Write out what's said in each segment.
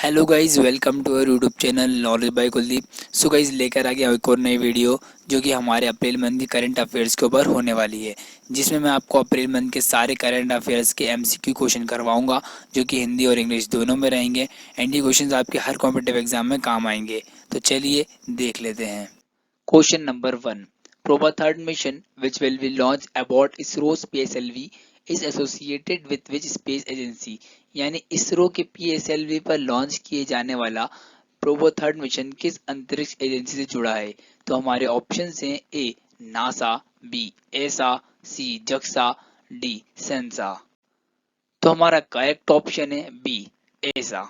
Hello guys, welcome to our YouTube channel knowledge by Kuldeep. So guys, लेकर आ गया एक और नई वीडियो जो कि हमारे अप्रैल मंथ की करंट अफेयर्स के ऊपर होने वाली है, जिसमें मैं आपको अप्रैल मंथ के सारे करंट अफेयर्स के एमसीक्यू क्वेश्चन करवाऊंगा, जो कि हिंदी और इंग्लिश दोनों में रहेंगे। एंड ये क्वेश्चन आपके हर कॉम्पिटिटिव एग्जाम में काम आएंगे। तो चलिए देख लेते हैं। Question number 1। Proba third mission which will be launch aboard ISRO's PSLV is associated with which space agency. यानी इसरो के PSLV पर लॉन्च किए जाने वाला प्रोबो थर्ड मिशन किस अंतरिक्ष एजेंसी से जुड़ा है। तो हमारे ऑप्शन हैं ए नासा, बी एसा, सी जक्सा, डी सेंसा। तो हमारा करेक्ट ऑप्शन है बी एसा।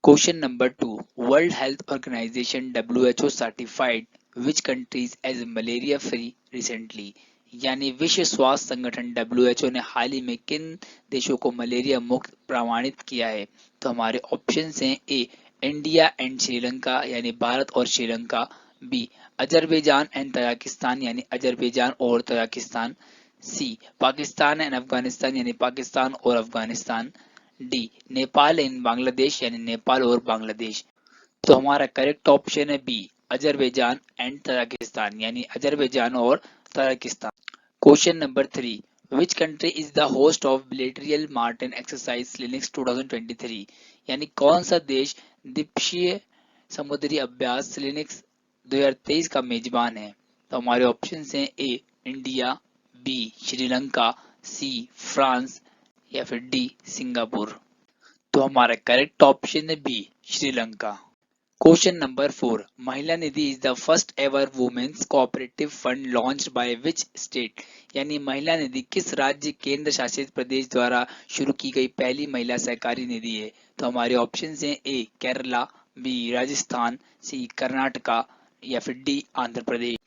Question number 2। World health organisation WHO certified which countries as malaria free recently. यानी विश्व स्वास्थ्य संगठन WHO ने हाल ही में किन देशों को मलेरिया मुक्त प्रमाणित किया है। तो हमारे ऑप्शन हैं ए इंडिया एंड श्रीलंका यानी भारत और Sri Lanka, B Azerbaijan and Tajikistan यानी अजरबैजान और Tajikistan, C Pakistan and Afghanistan यानी पाकिस्तान और अफगानिस्तान, डी नेपाल एंड बांग्लादेश यानी नेपाल और बांग्लादेश। तो हमारा करेक्ट ऑप्शन है बी अजरबैजान एंड तजाकिस्तान यानी अजरबैजान और Tajikistan. Question number 3। Which country is the host of bilateral maritime exercise linux 2023। यानी कौन सा देश द्वीपीय समुद्री अभ्यास लिनक्स 2023 का मेजबान है। तो हमारे ऑप्शन हैं A India, B Sri Lanka, C France या फिर डी सिंगापुर। तो हमारा करेक्ट ऑप्शन है B Sri Lanka. Question number 4। Mahila Nidhi is the first ever women's cooperative fund launched by which state. यानी महिला निधि किस राज्य केंद्र शासित प्रदेश द्वारा शुरू की गई पहली महिला सहकारी निधि है। तो हमारे ऑप्शन हैं A Kerala, B Rajasthan, C Karnataka या फिर डी आंध्र प्रदेश।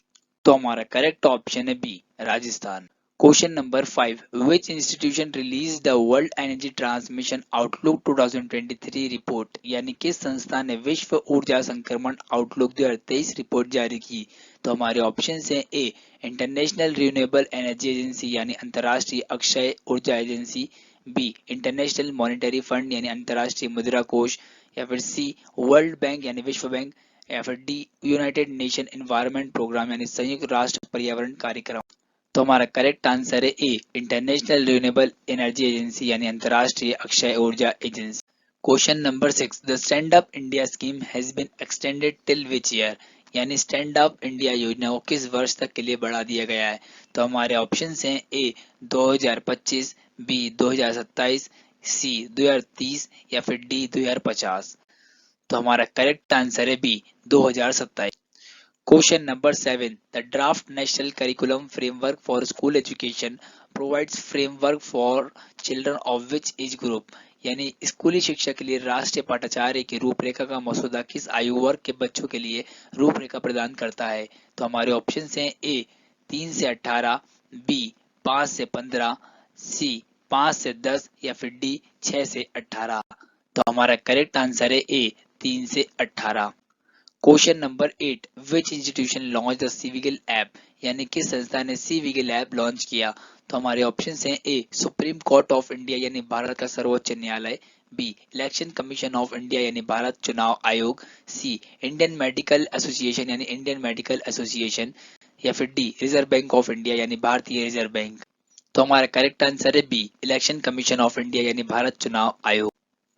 तो हमारा करेक्ट ऑप्शन है B Rajasthan. Question number 5। Which institution release the world energy transmission outlook 2023 report. यानी किस संस्था ने विश्व ऊर्जा संक्रमण आउटलुक 2023 रिपोर्ट जारी की। तो हमारे ऑप्शन हैं A international renewable energy agency यानी अंतर्राष्ट्रीय अक्षय ऊर्जा agency, B international monetary fund यानी अंतर्राष्ट्रीय मुद्रा कोष, या फिर सी वर्ल्ड बैंक यानी विश्व बैंक, या फिर D united nation environment programme यानी संयुक्त राष्ट्र पर्यावरण कार्यक्रम। तो हमारा करेक्ट आंसर है A international renewable energy agency यानी अंतर्राष्ट्रीय अक्षय ऊर्जा agency. Question number 6। The stand up India scheme has been extended till which year. यानी स्टैंड अप इंडिया योजना को किस वर्ष तक के लिए बढ़ा दिया गया है। तो हमारे ऑप्शन हैं ए 2025, बी 2027, सी 2030 या फिर डी 2050। तो हमारा करेक्ट आंसर है B 2027। Question number 7। The draft national curriculum framework for school education provides framework for children of which age group. यानी स्कूली शिक्षा के लिए राष्ट्रीय पाठाचार्य की रूपरेखा का मसौदा किस आयु वर्ग के बच्चों के लिए रूपरेखा प्रदान करता है। तो हमारे ऑप्शन हैं ए 3 से 18, बी 5 से 15, सी 5 से 10 या फिर डी 6 से 18। तो हमारा करेक्ट आंसर है ए 3 से 18। Question number 8। Which institution launch the सिविगिल ऐप। यानी किस संस्था ने सिविगिल ऐप लॉन्च किया। तो हमारे ऑप्शन हैं A supreme court of India यानी भारत का सर्वोच्च न्यायालय, B election commission of India यानी भारत चुनाव आयोग, सी इंडियन मेडिकल एसोसिएशन यानी इंडियन मेडिकल एसोसिएशन, या फिर D reserve bank of India यानी भारतीय रिजर्व बैंक। तो हमारा करेक्ट आंसर है B election commission of India यानी भारत चुनाव आयोग।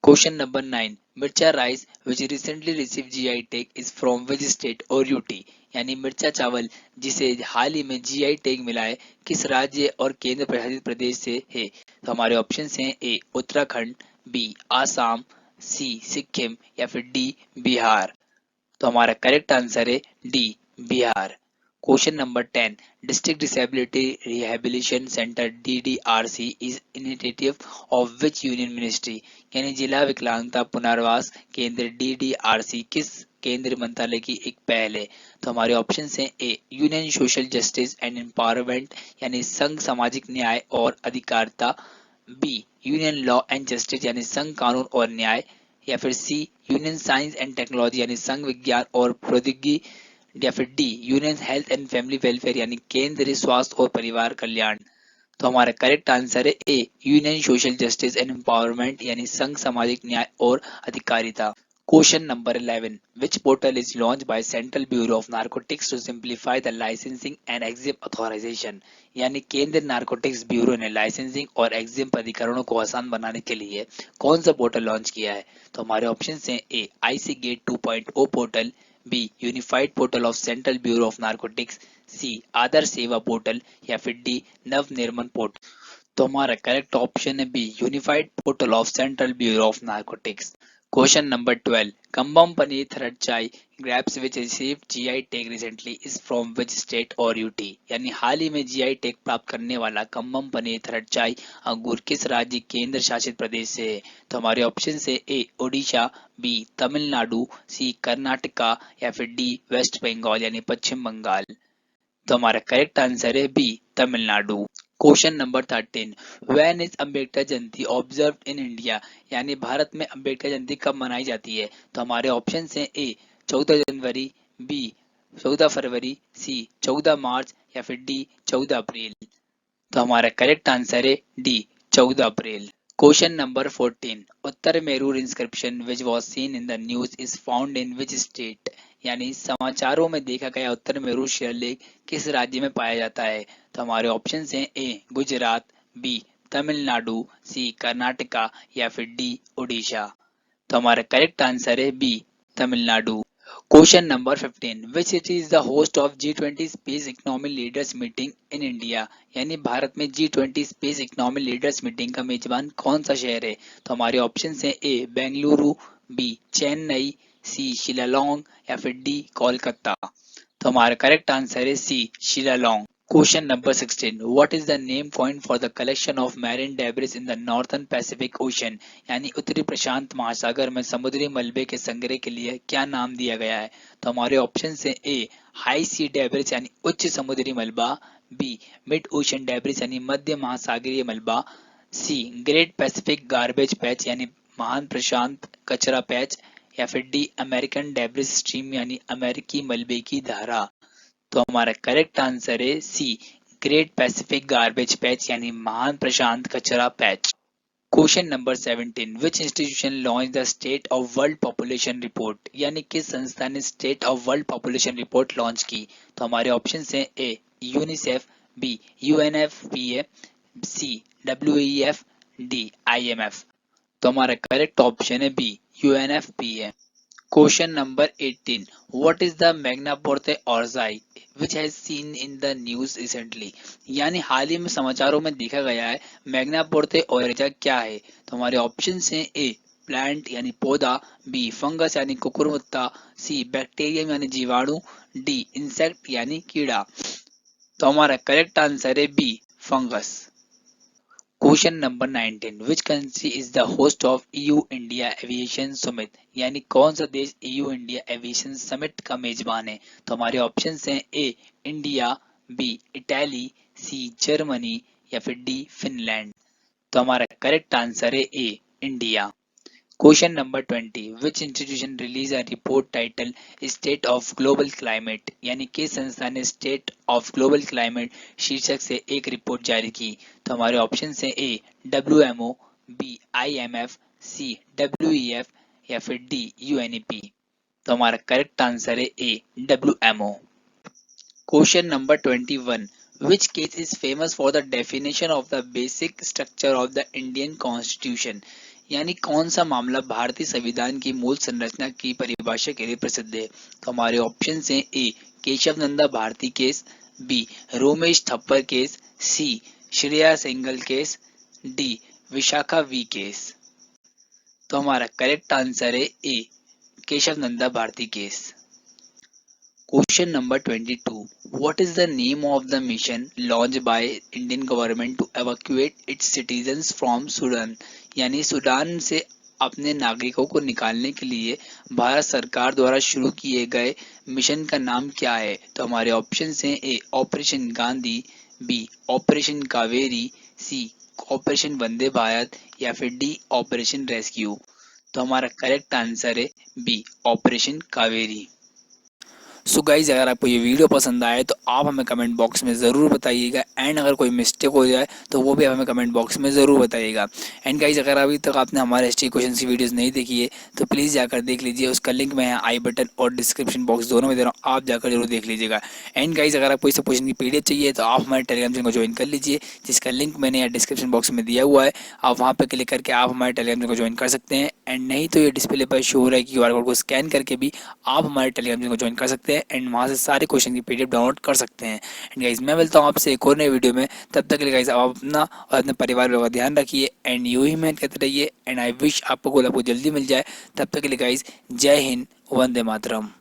Question number 9। Mircha rice which recently receive GI tag is from which state और यूटी। यानी मिर्चा चावल जिसे हाल ही में GI टैग मिला है किस राज्य और केंद्र शासित प्रदेश से है। तो हमारे ऑप्शन हैं ए उत्तराखंड, बी आसाम, सी सिक्किम या फिर डी बिहार। तो हमारा करेक्ट आंसर है D Bihar. Question number 10। District disability rehabilitation centre DDRC is initiative of which union ministry. यानी जिला विकलांगता पुनर्वास केंद्र DDRC किस केंद्रीय मंत्रालय की एक पहल है। तो हमारे ऑप्शन हैं A union social justice and empowerment यानी संघ सामाजिक न्याय और अधिकारिता, B union law and justice यानी संघ कानून और न्याय, या फिर C union science and technology यानी संघ विज्ञान और प्रौद्योगिकी, या फिर D union health and family welfare यानी केंद्रीय स्वास्थ्य और परिवार कल्याण। तो हमारा करेक्ट आंसर है A union social justice and empowerment यानी संघ सामाजिक न्याय और अधिकारिता। Question number 11, which portal is launch by central bureau of narcotics to simplify the licensing and exim authorisation. यानी केंद्र नारकोटिक्स ब्यूरो ने लाइसेंसिंग और एग्जिम प्राधिकरणों को आसान बनाने के लिए कौन सा पोर्टल लॉन्च किया है? तो हमारे ऑप्शन हैं A ICEGATE 2.0 portal, B Unified Portal of Central bureau of Narcotics, C Adarsh Seva portal या फिर डी नवनिर्माण पोर्टल। तो हमारा करेक्ट ऑप्शन है B Unified Portal of Central bureau of Narcotics. Question number 12, Cumbum Panneer Thratchai grapes which received GI tag recently is from which state और UT. यानी हाल ही में GI tag प्राप्त करने वाला कम्बम पनीर थ्रेड चाय अंगूर किस राज्य केंद्र शासित प्रदेश से है? तो हमारे ऑप्शन है ए ओडिशा, बी तमिलनाडु, सी कर्नाटका या फिर डी वेस्ट बंगाल यानी पश्चिम बंगाल। तो हमारा करेक्ट आंसर है B Tamil Nadu. Question number 13, when is Ambedkar Jayanti observed in India. यानी भारत में अम्बेडकर जयंती कब मनाई जाती है? तो हमारे ऑप्शन हैं ए 14 जनवरी, बी 14 फरवरी, सी 14 मार्च या फिर डी 14 अप्रैल। तो हमारा करेक्ट आंसर है D 14 April. Question number 14, Uttar Merur inscription which was seen in the news is found in which state. यानी समाचारों में देखा गया उत्तर मेरूर शिलालेख किस राज्य में पाया जाता है? तो हमारे ऑप्शन हैं A Gujarat, B Tamil Nadu, C Karnataka या फिर डी उड़ीसा। तो हमारा करेक्ट आंसर है B Tamil Nadu. Question number 15, which city is the host of G20 space economy leaders meeting in India. यानी भारत में G20 space economy leaders meeting का मेजबान कौन सा शहर है? तो हमारे ऑप्शन हैं A Bengaluru, B Chennai, C Shillong या फिर डी कोलकाता। तो हमारा करेक्ट आंसर है C Shillong. Question number 16, what is the name coined for the collection of marine debris in the northern Pacific Ocean. यानी उत्तरी प्रशांत महासागर में समुद्री मलबे के संग्रह के लिए क्या नाम दिया गया है? तो हमारे ऑप्शन है ए हाई सी डेब्रिस यानी उच्च समुद्री मलबा, बी मिड ओशन डेब्रिस यानी मध्य महासागरीय मलबा, सी ग्रेट पैसिफिक गार्बेज पैच यानी महान प्रशांत कचरा पैच या फिर डी अमेरिकन डेब्रिस स्ट्रीम यानी अमेरिकी मलबे की धारा। तो हमारा करेक्ट आंसर है सी ग्रेट पैसिफिक गार्बेज पैच यानी महान प्रशांत कचरा patch. Question number 17, which institution launch the state of world population report. यानी किस संस्था ने state of world population report launch की? तो हमारे ऑप्शन हैं ए यूनिसेफ, बी यूएनएफपीए, सी डब्ल्यूईएफ, डी आईएमएफ। तो हमारा करेक्ट ऑप्शन है B UNFPA. Question number 18, what is the Megnaporte Orzai which has seen in the news recently। यानी हाल ही में समाचारों में देखा गया है मैग्नापोर्ते ओरजा क्या है? तो हमारे ऑप्शन हैं ए प्लांट यानी पौधा, बी फंगस यानी कुकुरमुत्ता, सी बैक्टीरियम यानी जीवाणु, डी इंसेक्ट यानी कीड़ा। तो हमारा करेक्ट आंसर है B fungus. Question number 19, which country is the host of EU India aviation summit. यानी कौन सा देश EU इंडिया एविएशन समिट का मेजबान है? तो हमारे ऑप्शन हैं A India, B Italy, C Germany या फिर डी फिनलैंड। तो हमारा करेक्ट आंसर है A India. Question number 20, which institution release a report title State of Global Climate. यानी किस संस्था ने स्टेट ऑफ ग्लोबल क्लाइमेट शीर्षक से एक रिपोर्ट जारी की? तो हमारे ऑप्शन हैं ए WMO, बी IMF, सी WEF या फिर डी UNEP। तो हमारा करेक्ट आंसर है ए WMO। Question number 21, which case is famous for the definition of the basic structure of the Indian Constitution। यानी कौन सा मामला भारतीय संविधान की मूल संरचना की परिभाषा के लिए प्रसिद्ध है? तो हमारे ऑप्शन हैं A Keshav Nanda Bharati case, B Romesh Thapar case, C Shreya Singhal case, D Vishakha V case. तो हमारा करेक्ट आंसर है A Keshav Nanda Bharati case. Question number 22, what is the name of the mission launched by Indian government to evacuate its citizens from Sudan। यानी Sudan से अपने नागरिकों को निकालने के लिए भारत सरकार द्वारा शुरू किए गए मिशन का नाम क्या है? तो हमारे ऑप्शन हैं A operation Gandhi, B operation Kaveri, C operation Vande Bharat या फिर डी ऑपरेशन रेस्क्यू। तो हमारा करेक्ट आंसर है B operation Kaveri. So guys अगर आपको ये वीडियो पसंद आए तो आप हमें कमेंट बॉक्स में ज़रूर बताइएगा, एंड अगर कोई मिस्टेक हो जाए तो वो भी हमें कमेंट बॉक्स में ज़रूर बताइएगा। एंड गाइज अगर अभी तक आपने हमारे हिस्ट्री क्वेश्चन की वीडियोस नहीं देखी है तो प्लीज़ जाकर देख लीजिए, उसका लिंक मैं आई बटन और डिस्क्रिप्शन बॉक्स दोनों में दे रहा हूँ, आप जाकर जरूर देख लीजिएगा। एंड गाइज अगर आपको इस क्वेश्चन की पीडीएफ चाहिए तो आप हमारे टेलीग्राम चैनल को ज्वाइन कर लीजिए, जिसका लिंक मैंने यहाँ डिस्क्रिप्शन बॉक्स में दिया हुआ है। आप वहाँ पर क्लिक करके आप हमारे टेलीग्राम चैनल को ज्वाइन कर सकते हैं। एंड नहीं तो ये डिस्प्ले पर शो हो रहा है क्यूआर कोड को स्कैन करके भी आप हमारे टेलीग्राम चैनल को ज्वाइन कर सकते हैं, एंड वहाँ से सारे क्वेश्चन की पीडीएफ डाउनलोड कर सकते हैं। एंड गाइज मैं मिलता हूँ आपसे एक और नई वीडियो में, तब तक के लिए गाइज आप अपना और अपने परिवार वालों का ध्यान रखिए एंड यूं ही मेहनत करते रहिए। एंड आई विश आपको जल्दी मिल जाए। तब तक के लिए गाइज जय हिंद, वंदे मातरम।